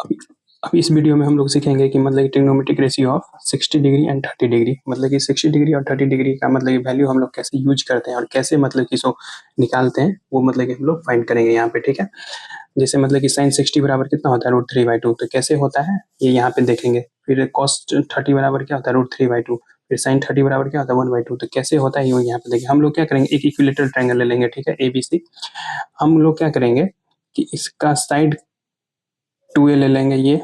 अभी अभी इस वीडियो में हम लोग सीखेंगे कि मतलब trigonometric ratio of 60 degree and 30 degree, मतलब कि 60 डिग्री और 30 डिग्री का मतलब वैल्यू हम लोग कैसे यूज करते हैं और कैसे मतलब कि इसको निकालते हैं, वो मतलब कि हम लोग फाइंड करेंगे यहाँ पे। ठीक है, जैसे मतलब कि साइन 60 बराबर कितना होता है √3/2, तो कैसे होता है ये यहाँ पे देखेंगे। फिर कॉस 30 बराबर क्या होता है √3/2, फिर साइन 30 बराबर क्या होता है 1/2, तो कैसे होता है ये यहाँ पे देखिए। हम लोग क्या करेंगे, एक इक्विलेटरल ट्रायंगल ले लेंगे, ठीक है, ABC। हम लोग क्या करेंगे कि इसका साइड 2a ले लेंगे ये,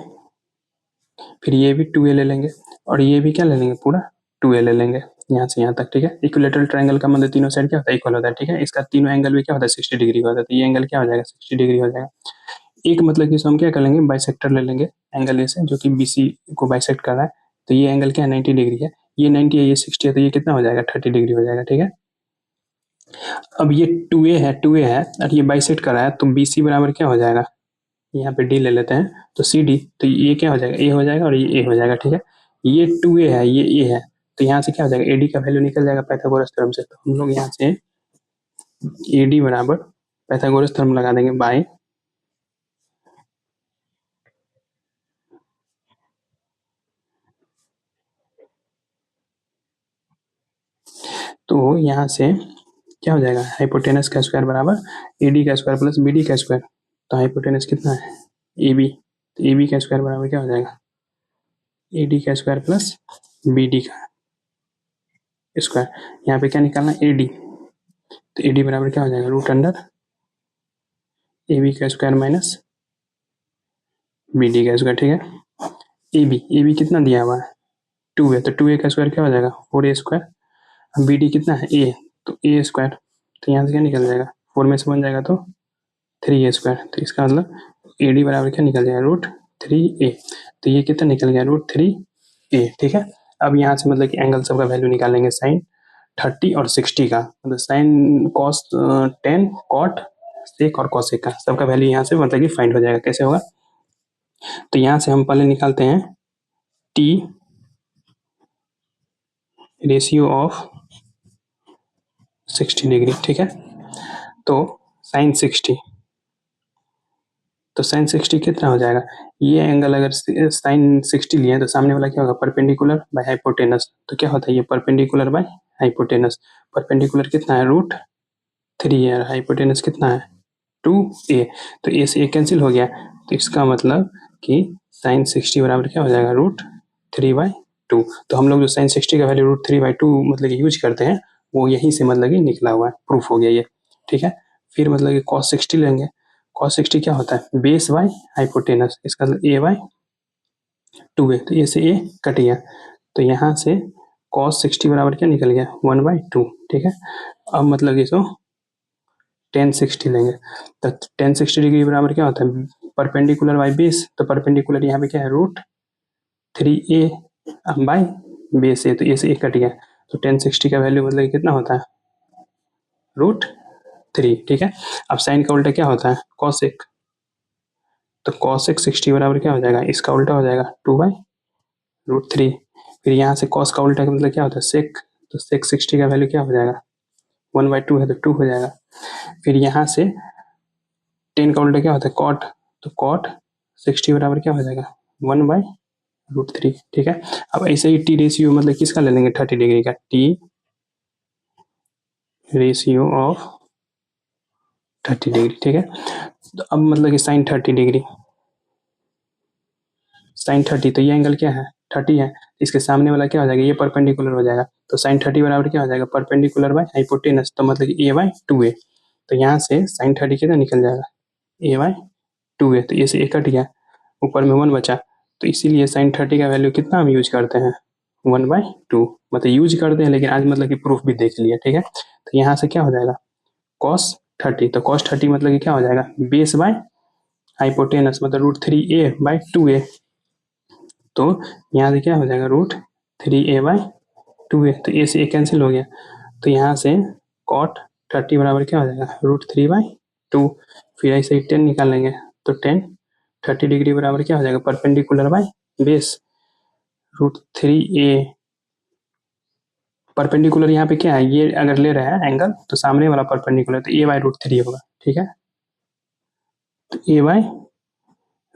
फिर ये भी 2a ले लेंगे और ये भी क्या ले लेंगे, पूरा 2a ले लेंगे यहाँ से यहाँ तक। ठीक है, इक्विलेटरल ट्रायंगल का मतलब तीनों साइड क्या होता है, इक्वल होता है। ठीक है, इसका तीनों एंगल भी क्या होता है 60 डिग्री का होता है, तो ये एंगल क्या हो जाएगा 60 डिग्री हो जाएगा। एक मतलब कि इसको हम क्या कर लेंगे, बाइसेक्टर ले लेंगे एंगल ए से, जो कि BC को बाइसेक्ट कर रहा है, तो ये एंगल क्या है 90 डिग्री है, ये 90 है, ये 60 है, तो ये कितना हो जाएगा 30 डिग्री हो जाएगा। ठीक है, अब ये 2a है और ये बाइसेक्ट कर रहा है, तो BC बराबर क्या हो जाएगा, यहाँ पे D ले लेते हैं, तो CD, तो ये क्या हो जाएगा, A हो जाएगा और ये A हो जाएगा। ठीक है, ये 2a है, ये A है, तो यहाँ से क्या हो जाएगा, AD का वैल्यू निकल जाएगा पाइथागोरस थ्योरम से। तो हम लोग यहाँ से AD बराबर पाइथागोरस थ्योरम लगा देंगे बाय, तो यहाँ से क्या हो जाएगा, हाइपोटेनस का स्क्वायर बराबर AD का स्क्वायर प्लस BD का स्क्वायर। तो हाइपोटेनस कितना है AB, तो AB का स्क्वायर बराबर क्या हो जाएगा AD का स्क्वायर प्लस BD का स्क्वायर। यहाँ पे क्या निकालना है AD, तो AD बराबर क्या हो जाएगा √अंडर AB का स्क्वायर माइनस BD का स्क्वायर। ठीक है, AB कितना दिया हुआ है 2 है, तो 2a का स्क्वायर क्या हो जाएगा 4a स्क्वायर। BD कितना है A, तो A स्क्वायर, तो यहाँ से क्या निकल जाएगा 4 में से बन जाएगा तो 3a स्क्वायर, तो इसका मतलब AD बराबर क्या निकल जाएगा √3a, तो ये कितना निकल गया √3a। ठीक है, अब यहाँ से मतलब कि एंगल सब का वैल्यू निकालेंगे, साइन 30 और 60 का, मतलब साइन कॉस 10 कॉट सेक और कॉसेक का सबका वैल्यू यहाँ से मतलब कि फाइंड हो जाएगा। कैसे होगा, तो यहाँ से हम पहले निकालते हैं T रेशियो ऑफ 60 डिग्री। ठीक है, तो साइन 60, तो साइन 60 कितना हो जाएगा, ये एंगल अगर साइन 60 लिए तो सामने वाला क्या होगा परपेंडिकुलर बाय हाइपोटेनस, तो क्या होता है ये परपेंडिकुलर बाय हाइपोटेनस। परपेंडिकुलर कितना है √3 है, हाइपोटेनस कितना है 2a, तो a से a कैंसिल हो गया, तो इसका मतलब कि साइन 60 बराबर क्या हो जाएगा √3/2। तो हम लोग जो साइन 60 का वैल्यू √3/2 मतलब कि यूज करते हैं, वो यहीं से मतलब कि निकला हुआ है, प्रूफ हो गया ये। ठीक है, फिर मतलब कि cos 60 लेंगे, cos 60 क्या होता है बेस बाय हाइपोटेनस, इसका मतलब a/2a, तो a से a कट गया, तो यहाँ से cos 60 बराबर क्या निकल गया 1/2। ठीक है, अब मतलब कि इसको tan 60 लेंगे, तो tan 60 डिग्री बराबर क्या होता है परपेंडिकुलर बाय बेस, तो परपेंडिकुलर यहाँ पे क्या है √3a बाय बेस ए, तो ए से ए कट गया, तो tan 60 का वैल्यू मतलब कितना होता है √3। ठीक है, अब साइन का उल्टा क्या होता है कॉसेक, तो कॉसेक 60 बराबर क्या हो जाएगा, इसका उल्टा हो जाएगा 2/√3। फिर यहाँ से कॉस का उल्टा का मतलब क्या होता है सेक, तो सेक 60 का वैल्यू क्या हो जाएगा 1/2 है, तो 2 हो जाएगा। फिर यहाँ से टेन का उल्टा क्या होता है कॉट, तो कॉट 60 बराबर क्या हो जाएगा 1/√3। ठीक है, अब ऐसे ही टी रेशियो मतलब किसका ले लेंगे 30 डिग्री का, टी रेशियो ऑफ 30 डिग्री। ठीक है, तो अब मतलब कि साइन 30 डिग्री, साइन 30, तो ये एंगल क्या है 30 है, इसके सामने वाला क्या हो जाएगा ये परपेंडिकुलर हो जाएगा, तो साइन 30 बराबर क्या हो जाएगा परपेंडिकुलर बाय हाइपोटेनस, तो मतलब कि a/2a, तो यहाँ से साइन 30 कितना निकल जाएगा a/2a, तो ए से ए कट गया, ऊपर में 1 बचा, तो इसीलिए साइन 30 का वैल्यू कितना हम यूज करते हैं 1/2, मतलब यूज करते हैं, लेकिन आज मतलब कि प्रूफ भी देख लिया। ठीक है, तो यहाँ से क्या हो जाएगा cos 30, तो cos 30 मतलब कि क्या हो जाएगा बेस बाय हाइपोटेनस, मतलब √3a/2a, तो यहाँ से क्या हो जाएगा √3a/2a, तो a से a कैंसिल हो गया, तो यहाँ से cot 30 बराबर क्या हो जाएगा √3/2। फिर ऐसे ही 10 निकालेंगे, तो 30 डिग्री बराबर क्या हो जाएगा perpendicular by base √3a, perpendicular यहाँ पे क्या है ये अगर ले रहा है एंगल, तो सामने वाला परपेंडिकुलर, तो a/√3 होगा। ठीक है, तो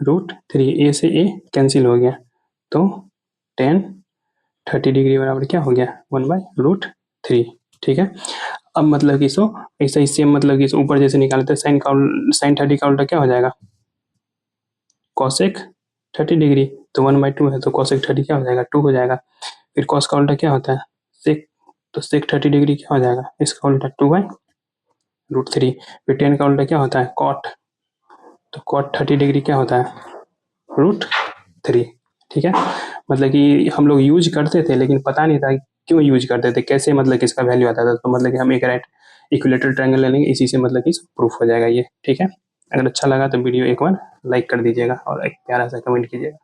√3। ए से ए कैंसिल हो गया, तो टेन 30 डिग्री बराबर क्या हो गया 1/√3। ठीक है। अब मतलब कि सो ऐसा ही सेम मतलब कि ऊपर जैसे निकालते हैं साइन 30 का उल्टा क्या हो जाएगा कॉसेक 30 डिग्री, तो 1/2 है तो कॉसेक 30 क्या हो जाएगा 2 हो जाएगा। फिर कॉस का उल्टा क्या होता है सेक, तो सेक 30 डिग्री क्या हो जाएगा इसका उल्टा 2/√3। फिर टेन का उल्टा क्या होता है कॉट, तो कॉट 30 डिग्री क्या होता है √3। ठीक है। मतलब कि हम लोग यूज करते थे लेकिन पता नहीं था क्यों यूज करते थे, कैसे मतलब कि इसका वैल्यू आता था, तो मतलब कि हम एक राइट इक्विलेटरल ट्रायंगल ले लेंगे, इसी से मतलब कि प्रूफ हो जाएगा ये। ठीक है। अगर अच्छा लगा तो वीडियो एक बार लाइक कर दीजिएगा और एक प्यारा सा कमेंट कीजिएगा।